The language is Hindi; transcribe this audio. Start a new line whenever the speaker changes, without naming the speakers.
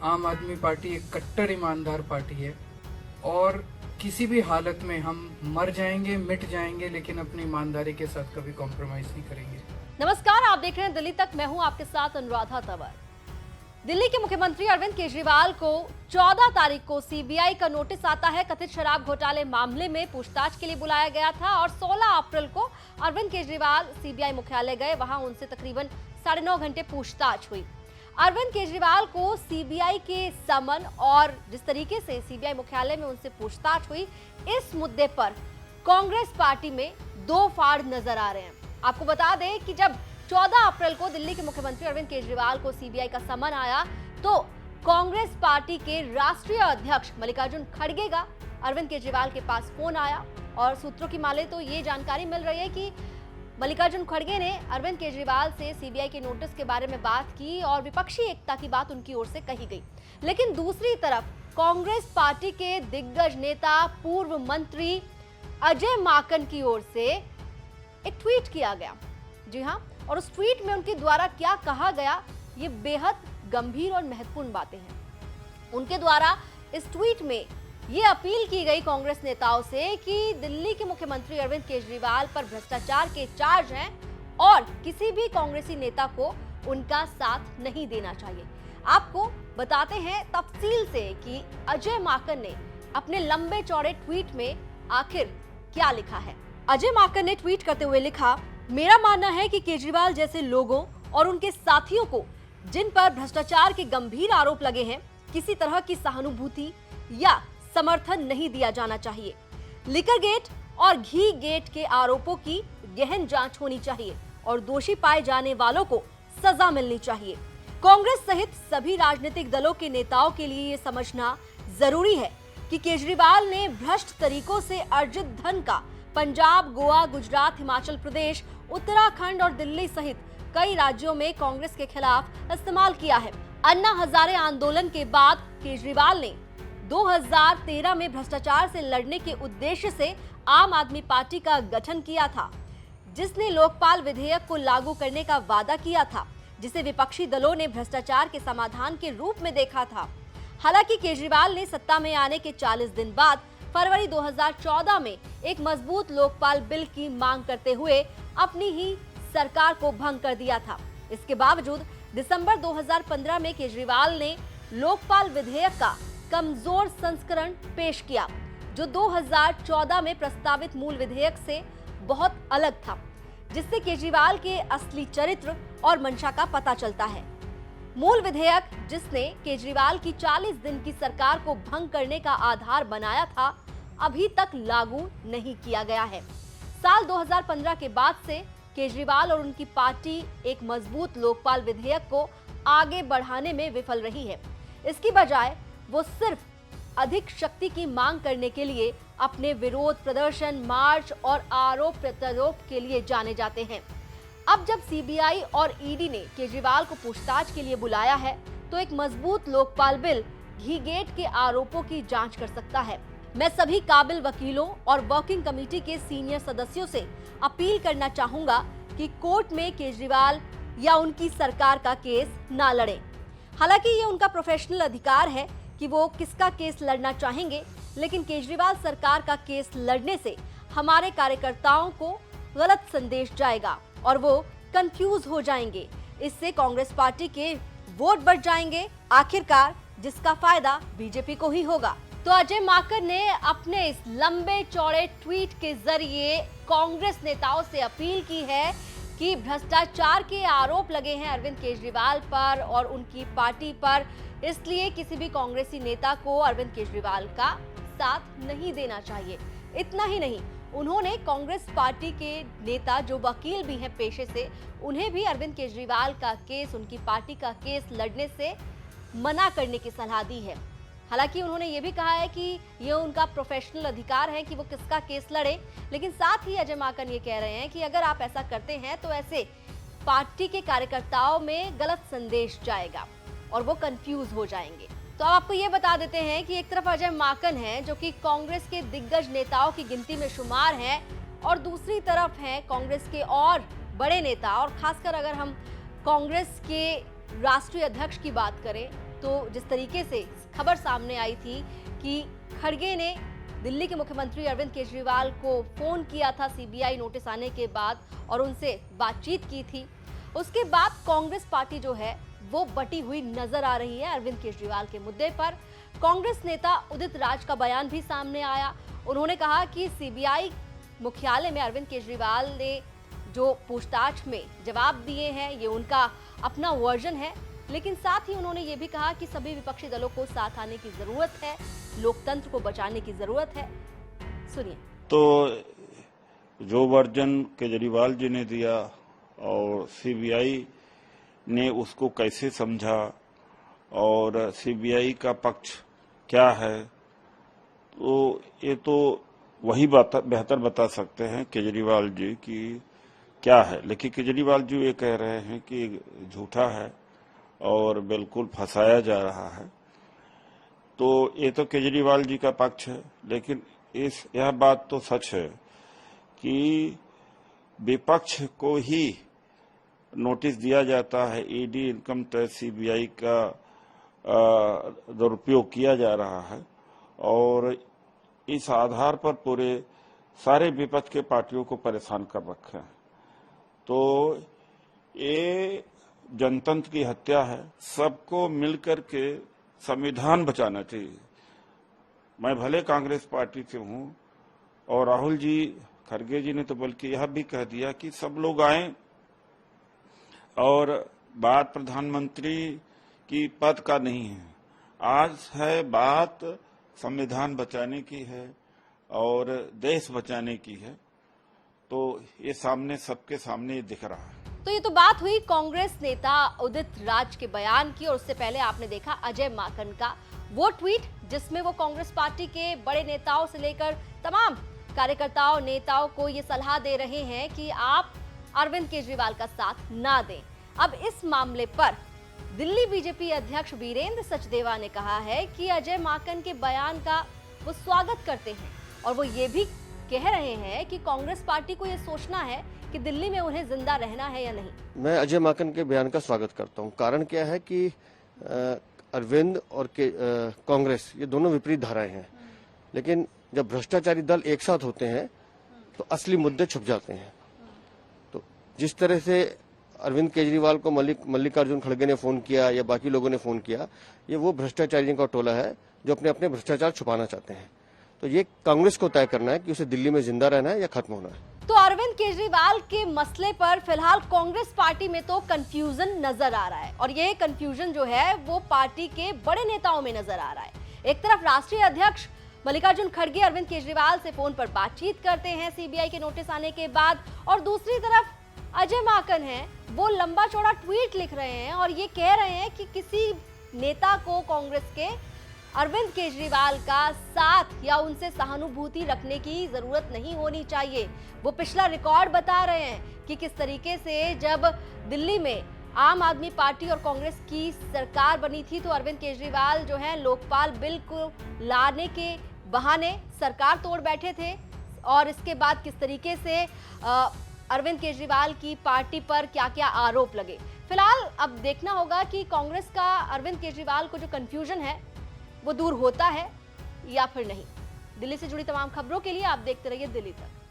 आम आदमी पार्टी एक कट्टर ईमानदार पार्टी है और किसी भी हालत में हम मर जाएंगे, मिट जाएंगे, लेकिन अपनी ईमानदारी के साथ कभी कॉम्प्रोमाइज नहीं करेंगे।
नमस्कार, आप देख रहे हैं दिल्ली तक। मैं हूं आपके साथ अनुराधा तंवर। दिल्ली के मुख्यमंत्री अरविंद केजरीवाल को 14 तारीख को सीबीआई का नोटिस आता है। कथित शराब घोटाले मामले में पूछताछ के लिए बुलाया गया था और 16 अप्रैल को अरविंद केजरीवाल सीबीआई मुख्यालय गए। वहां उनसे तकरीबन 9.5 घंटे पूछताछ हुई। अरविंद केजरीवाल को सीबीआई के समन और जिस तरीके से सीबीआई मुख्यालय में उनसे पूछताछ हुई, इस मुद्दे पर कांग्रेस पार्टी में दो फाड़ नजर आ रहे हैं। आपको बता दें कि जब 14 अप्रैल को दिल्ली के मुख्यमंत्री अरविंद केजरीवाल को सीबीआई का समन आया तो कांग्रेस पार्टी के राष्ट्रीय अध्यक्ष मल्लिकार्जुन खड़गे का अरविंद केजरीवाल के पास फोन आया और सूत्रों की माने तो ये जानकारी मिल रही है कि मल्लिकार्जुन खड़गे ने अरविंद केजरीवाल से सीबीआई के नोटिस के बारे में बात की और विपक्षी एकता की बात उनकी ओर से कही गई। लेकिन दूसरी तरफ कांग्रेस पार्टी के दिग्गज नेता पूर्व मंत्री अजय माकन की ओर से एक ट्वीट किया गया। जी हां, और उस ट्वीट में उनके द्वारा क्या कहा गया, ये बेहद गंभीर और महत्वपूर्ण बातें हैं। उनके द्वारा इस ट्वीट में ये अपील की गई कांग्रेस नेताओं से कि दिल्ली के मुख्यमंत्री अरविंद केजरीवाल पर भ्रष्टाचार के चार्ज हैं और किसी भी कांग्रेसी नेता को उनका साथ नहीं देना चाहिए। आपको बताते हैं तफसील से कि अजय माकन ने अपने लंबे चौड़े ट्वीट में आखिर क्या लिखा है। अजय माकन ने ट्वीट करते हुए लिखा, मेरा मानना है कि केजरीवाल जैसे लोगों और उनके साथियों को जिन पर भ्रष्टाचार के गंभीर आरोप लगे हैं, किसी तरह की सहानुभूति या समर्थन नहीं दिया जाना चाहिए। लिकर गेट और घी गेट के आरोपों की गहन जांच होनी चाहिए और दोषी पाए जाने वालों को सजा मिलनी चाहिए। कांग्रेस सहित सभी राजनीतिक दलों के नेताओं के लिए ये समझना जरूरी है कि केजरीवाल ने भ्रष्ट तरीकों से अर्जित धन का पंजाब, गोवा, गुजरात, हिमाचल प्रदेश, उत्तराखंड और दिल्ली सहित कई राज्यों में कांग्रेस के खिलाफ इस्तेमाल किया है। अन्ना हजारे आंदोलन के बाद केजरीवाल ने 2013 में भ्रष्टाचार से लड़ने के उद्देश्य से आम आदमी पार्टी का गठन किया था, जिसने लोकपाल विधेयक को लागू करने का वादा किया था, जिसे विपक्षी दलों ने भ्रष्टाचार के समाधान के रूप में देखा था। हालांकि केजरीवाल ने सत्ता में आने के 40 दिन बाद फरवरी 2014 में एक मजबूत लोकपाल बिल की मांग करते हुए अपनी ही सरकार को भंग कर दिया था। इसके बावजूद दिसंबर 2015 में केजरीवाल ने लोकपाल विधेयक का कमजोर संस्करण पेश किया, जो 2014 में प्रस्तावित मूल विधेयक से बहुत अलग था, जिससे केजरीवाल के असली चरित्र और मंशा का पता चलता है। मूल विधेयक, जिसने केजरीवाल की 40 दिन की सरकार को भंग करने का आधार बनाया था, अभी तक लागू नहीं किया गया है। साल 2015 के बाद से केजरीवाल और उनकी पार्टी एक मजबूत लोकपाल विधेयक को आगे बढ़ाने में विफल रही है। इसकी बजाय वो सिर्फ अधिक शक्ति की मांग करने के लिए अपने विरोध प्रदर्शन, मार्च और आरोप प्रत्यारोप के लिए जाने जाते हैं। अब जब सीबीआई और ईडी ने केजरीवाल को पूछताछ के लिए बुलाया है, तो एक मजबूत लोकपाल बिल घी गेट के आरोपों की जांच कर सकता है। मैं सभी काबिल वकीलों और वर्किंग कमेटी के सीनियर सदस्यों से अपील करना चाहूंगा कि कोर्ट में केजरीवाल या उनकी सरकार का केस ना लड़ें। हालांकि ये उनका प्रोफेशनल अधिकार है कि वो किसका केस लड़ना चाहेंगे, लेकिन केजरीवाल सरकार का केस लड़ने से हमारे कार्यकर्ताओं को गलत संदेश जाएगा और वो कंफ्यूज हो जाएंगे। इससे कांग्रेस पार्टी के वोट बढ़ जाएंगे, आखिरकार जिसका फायदा बीजेपी को ही होगा। तो अजय माकन ने अपने इस लंबे चौड़े ट्वीट के जरिए कांग्रेस नेताओं से अपील की है कि भ्रष्टाचार के आरोप लगे हैं अरविंद केजरीवाल पर और उनकी पार्टी पर, इसलिए किसी भी कांग्रेसी नेता को अरविंद केजरीवाल का साथ नहीं देना चाहिए। इतना ही नहीं, उन्होंने कांग्रेस पार्टी के नेता जो वकील भी हैं पेशे से, उन्हें भी अरविंद केजरीवाल का केस, उनकी पार्टी का केस लड़ने से मना करने की सलाह दी है। हालांकि उन्होंने ये भी कहा है कि ये उनका प्रोफेशनल अधिकार है कि वो किसका केस लड़े, लेकिन साथ ही अजय माकन ये कह रहे हैं कि अगर आप ऐसा करते हैं तो ऐसे पार्टी के कार्यकर्ताओं में गलत संदेश जाएगा और वो कंफ्यूज हो जाएंगे। तो आपको ये बता देते हैं कि एक तरफ अजय माकन हैं जो कि कांग्रेस के दिग्गज नेताओं की गिनती में शुमार हैं और दूसरी तरफ हैं कांग्रेस के और बड़े नेता, और खासकर अगर हम कांग्रेस के राष्ट्रीय अध्यक्ष की बात करें तो जिस तरीके से खबर सामने आई थी कि खड़गे ने दिल्ली के मुख्यमंत्री अरविंद केजरीवाल को फोन किया था सीबीआई नोटिस आने के बाद और उनसे बातचीत की थी, उसके बाद कांग्रेस पार्टी जो है वो बटी हुई नजर आ रही है अरविंद केजरीवाल के मुद्दे पर। कांग्रेस नेता उदित राज का बयान भी सामने आया। उन्होंने कहा कि सीबीआई मुख्यालय में अरविंद केजरीवाल ने जो पूछताछ में जवाब दिए हैं ये उनका अपना वर्जन है, लेकिन साथ ही उन्होंने ये भी कहा कि सभी विपक्षी दलों को साथ आने की जरूरत है, लोकतंत्र को बचाने की जरूरत है। सुनिए।
तो जो वर्जन केजरीवाल जी ने दिया और सीबीआई ने उसको कैसे समझा और सीबीआई का पक्ष क्या है, तो ये तो वही बेहतर बता सकते हैं केजरीवाल जी की क्या है। लेकिन केजरीवाल जी ये कह रहे हैं कि झूठा है और बिल्कुल फंसाया जा रहा है, तो ये तो केजरीवाल जी का पक्ष है। लेकिन यह बात तो सच है कि विपक्ष को ही नोटिस दिया जाता है, ईडी, इनकम टैक्स, सीबीआई का दुरुपयोग किया जा रहा है और इस आधार पर पूरे सारे विपक्ष के पार्टियों को परेशान कर रखे हैं। तो ये जनतंत्र की हत्या है। सबको मिलकर के संविधान बचाना चाहिए। मैं भले कांग्रेस पार्टी से हूं और राहुल जी, खड़गे जी ने तो बल्कि यह भी कह दिया कि सब लोग आए और बात प्रधानमंत्री की पद का नहीं है, आज है बात संविधान बचाने की है और देश बचाने की है। तो ये सामने सबके सामने दिख रहा है।
तो ये तो बात हुई कांग्रेस नेता उदित राज के बयान की, और उससे पहले आपने देखा अजय माकन का वो ट्वीट जिसमें वो कांग्रेस पार्टी के बड़े नेताओं से लेकर तमाम कार्यकर्ताओं, नेताओं को ये सलाह दे रहे हैं कि आप अरविंद केजरीवाल का साथ ना दें। अब इस मामले पर दिल्ली बीजेपी अध्यक्ष वीरेंद्र सचदेवा ने कहा है कि अजय माकन के बयान का वो स्वागत करते हैं और वो ये भी कह रहे हैं कि कांग्रेस पार्टी को ये सोचना है कि दिल्ली में उन्हें जिंदा रहना है या नहीं।
मैं अजय माकन के बयान का स्वागत करता हूं। कारण क्या है कि अरविंद और कांग्रेस ये दोनों विपरीत धाराएं हैं, लेकिन जब भ्रष्टाचारी दल एक साथ होते हैं तो असली मुद्दे छुप जाते हैं। तो जिस तरह से अरविंद केजरीवाल को मल्लिकार्जुन खड़गे ने फोन किया या बाकी लोगों ने फोन किया, ये वो भ्रष्टाचारियों का टोला है जो अपने अपने भ्रष्टाचार छुपाना चाहते हैं। तो ये कांग्रेस को तय करना है कि उसे दिल्ली में जिंदा रहना है या खत्म होना है।
तो अरविंद केजरीवाल के मसले पर फिलहाल कांग्रेस पार्टी में तो कंफ्यूजन नजर आ रहा है और ये कंफ्यूजन जो है वो पार्टी के बड़े नेताओं में नजर आ रहा है। एक तरफ राष्ट्रीय अध्यक्ष मल्लिकार्जुन खड़गे अरविंद केजरीवाल से फोन पर बातचीत करते हैं सीबीआई के नोटिस आने के बाद, और दूसरी तरफ अजय माकन है वो लंबा चौड़ा ट्वीट लिख रहे हैं और ये कह रहे हैं कि किसी नेता को कांग्रेस के अरविंद केजरीवाल का साथ या उनसे सहानुभूति रखने की जरूरत नहीं होनी चाहिए। वो पिछला रिकॉर्ड बता रहे हैं कि किस तरीके से जब दिल्ली में आम आदमी पार्टी और कांग्रेस की सरकार बनी थी तो अरविंद केजरीवाल जो है लोकपाल बिल को लाने के बहाने सरकार तोड़ बैठे थे, और इसके बाद किस तरीके से अरविंद केजरीवाल की पार्टी पर क्या क्या आरोप लगे। फिलहाल अब देखना होगा कि कांग्रेस का अरविंद केजरीवाल को जो कंफ्यूजन है वो दूर होता है या फिर नहीं। दिल्ली से जुड़ी तमाम खबरों के लिए आप देखते रहिए दिल्ली तक।